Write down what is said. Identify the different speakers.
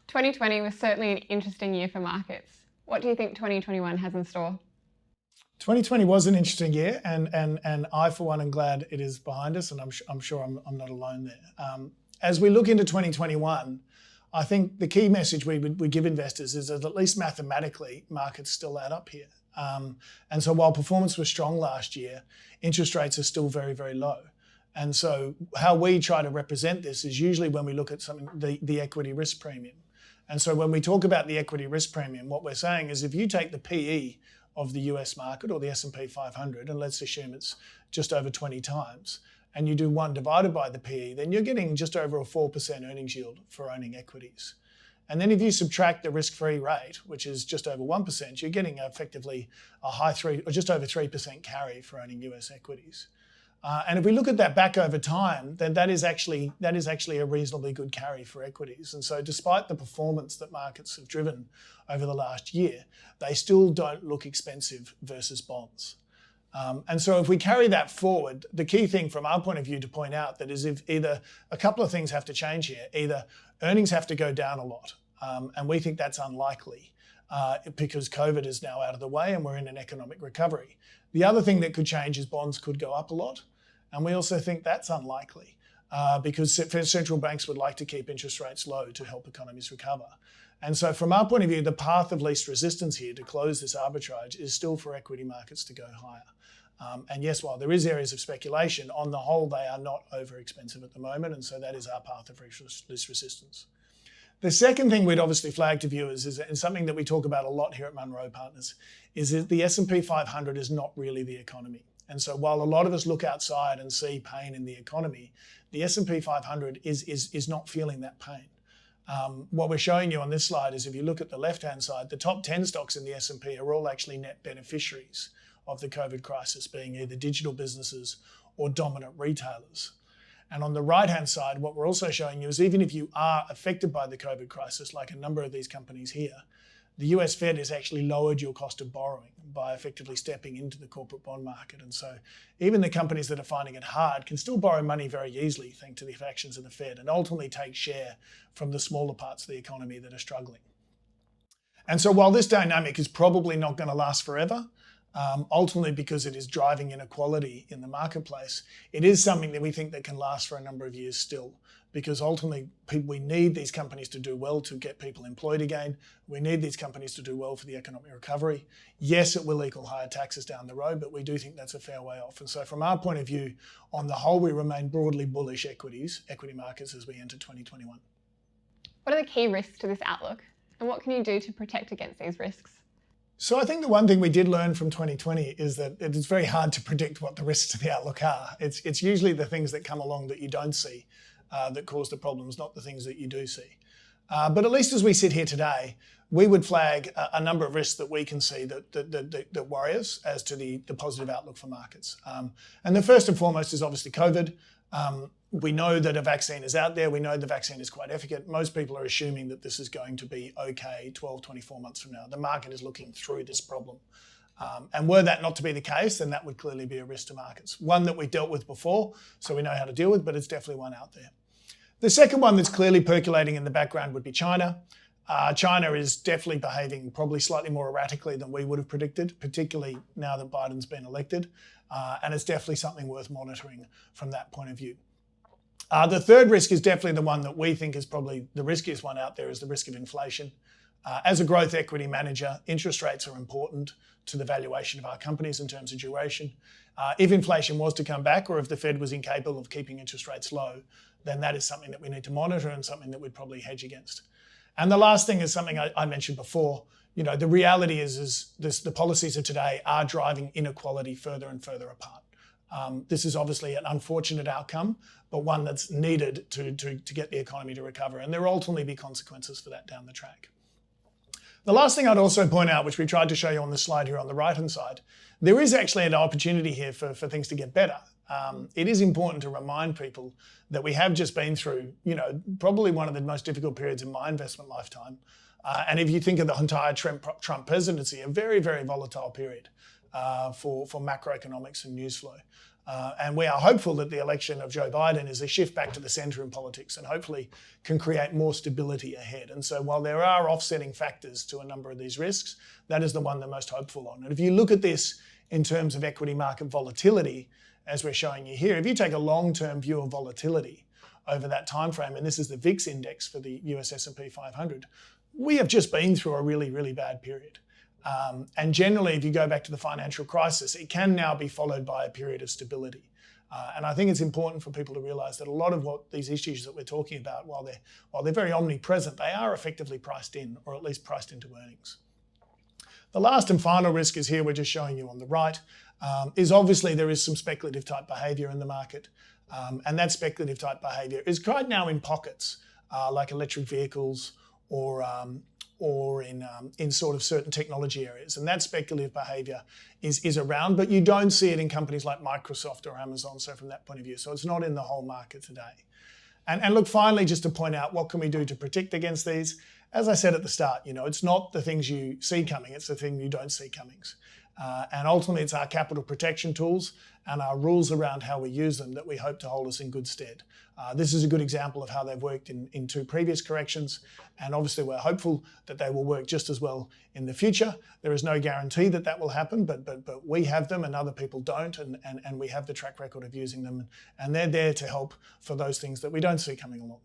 Speaker 1: 2020 was certainly an interesting year for markets. What do you think 2021 has in store?
Speaker 2: 2020 was an interesting year, and I, for one, am glad it is behind us, and I'm sure I'm not alone there. As we look into 2021, I think the key message we give investors is that at least mathematically, markets still add up here. And so while performance was strong last year, interest rates are still very, very low. And so how we try to represent this is usually when we look at the equity risk premium. And so when we talk about the equity risk premium, what we're saying is if you take the PE of the US market or the S&P 500, and let's assume it's just over 20 times, and you do 1 divided by the PE, then you're getting just over a 4% earnings yield for owning equities. And then if you subtract the risk-free rate, which is just over 1%, you're getting effectively a high 3 or just over 3% carry for owning US equities. And if we look at that back over time, then that is actually a reasonably good carry for equities. And so despite the performance that markets have driven over the last year, they still don't look expensive versus bonds. And so if we carry that forward, the key thing from our point of view to point out that is if either a couple of things have to change here, either earnings have to go down a lot, and we think that's unlikely because COVID is now out of the way and we're in an economic recovery. The other thing that could change is bonds could go up a lot. And we also think that's unlikely because central banks would like to keep interest rates low to help economies recover. And so from our point of view, the path of least resistance here to close this arbitrage is still for equity markets to go higher. And yes, while there is areas of speculation, on the whole, they are not over expensive at the moment. And so that is our path of least resistance. The second thing we'd obviously flag to viewers is something that we talk about a lot here at Munro Partners, is that the S&P 500 is not really the economy. And so while a lot of us look outside and see pain in the economy, the S&P 500 is not feeling that pain. What we're showing you on this slide is if you look at the left-hand side, the top 10 stocks in the S&P are all actually net beneficiaries of the COVID crisis, being either digital businesses or dominant retailers. And on the right-hand side, what we're also showing you is even if you are affected by the COVID crisis, like a number of these companies here, the US Fed has actually lowered your cost of borrowing by effectively stepping into the corporate bond market. And so even the companies that are finding it hard can still borrow money very easily thanks to the actions of the Fed and ultimately take share from the smaller parts of the economy that are struggling. And so while this dynamic is probably not going to last forever, ultimately because it is driving inequality in the marketplace, it is something that we think that can last for a number of years still. Because ultimately, we need these companies to do well to get people employed again. We need these companies to do well for the economic recovery. Yes, it will equal higher taxes down the road, but we do think that's a fair way off. And so from our point of view, on the whole, we remain broadly bullish equity markets as we enter 2021.
Speaker 1: What are the key risks to this outlook? And what can you do to protect against these risks?
Speaker 2: So I think the one thing we did learn from 2020 is that it is very hard to predict what the risks to the outlook are. It's usually the things that come along that you don't see that cause the problems, not the things that you do see. But at least as we sit here today, we would flag a number of risks that we can see that worry us as to the positive outlook for markets. And the first and foremost is obviously COVID. We know that a vaccine is out there. We know the vaccine is quite efficacious. Most people are assuming that this is going to be okay 12, 24 months from now. The market is looking through this problem. And were that not to be the case, then that would clearly be a risk to markets. One that we dealt with before, so we know how to deal with, but it's definitely one out there. The second one that's clearly percolating in the background would be China. China is definitely behaving probably slightly more erratically than we would have predicted, particularly now that Biden's been elected. And it's definitely something worth monitoring from that point of view. The third risk is definitely the one that we think is probably the riskiest one out there, is the risk of inflation. As a growth equity manager, interest rates are important to the valuation of our companies in terms of duration. If inflation was to come back, or if the Fed was incapable of keeping interest rates low, then that is something that we need to monitor and something that we'd probably hedge against. And the last thing is something I mentioned before. You know, the reality is the policies of today are driving inequality further and further apart. This is obviously an unfortunate outcome, but one that's needed to get the economy to recover. And there will ultimately be consequences for that down the track. The last thing I'd also point out, which we tried to show you on the slide here on the right-hand side, there is actually an opportunity here for things to get better. It is important to remind people that we have just been through, probably one of the most difficult periods in my investment lifetime. And if you think of the entire Trump presidency, a very, very volatile period for macroeconomics and news flow. And we are hopeful that the election of Joe Biden is a shift back to the centre in politics and hopefully can create more stability ahead. And so while there are offsetting factors to a number of these risks, that is the one they're most hopeful on. And if you look at this in terms of equity market volatility, as we're showing you here, if you take a long-term view of volatility over that time frame, and this is the VIX index for the US S&P 500, we have just been through a really, really bad period. And generally, if you go back to the financial crisis, it can now be followed by a period of stability. And I think it's important for people to realise that a lot of what these issues that we're talking about, while they're very omnipresent, they are effectively priced in, or at least priced into earnings. The last and final risk is here, we're just showing you on the right, is obviously there is some speculative type behaviour in the market. And that speculative type behaviour is right now in pockets, like electric vehicles or in sort of certain technology areas. And that speculative behaviour is around, but you don't see it in companies like Microsoft or Amazon, so from that point of view. So it's not in the whole market today. And look, finally, just to point out, what can we do to protect against these? As I said at the start, it's not the things you see coming, it's the thing you don't see comings. And ultimately, it's our capital protection tools and our rules around how we use them that we hope to hold us in good stead. This is a good example of how they've worked in two previous corrections, and obviously we're hopeful that they will work just as well in the future. There is no guarantee that that will happen, but we have them and other people don't, and we have the track record of using them, and they're there to help for those things that we don't see coming along.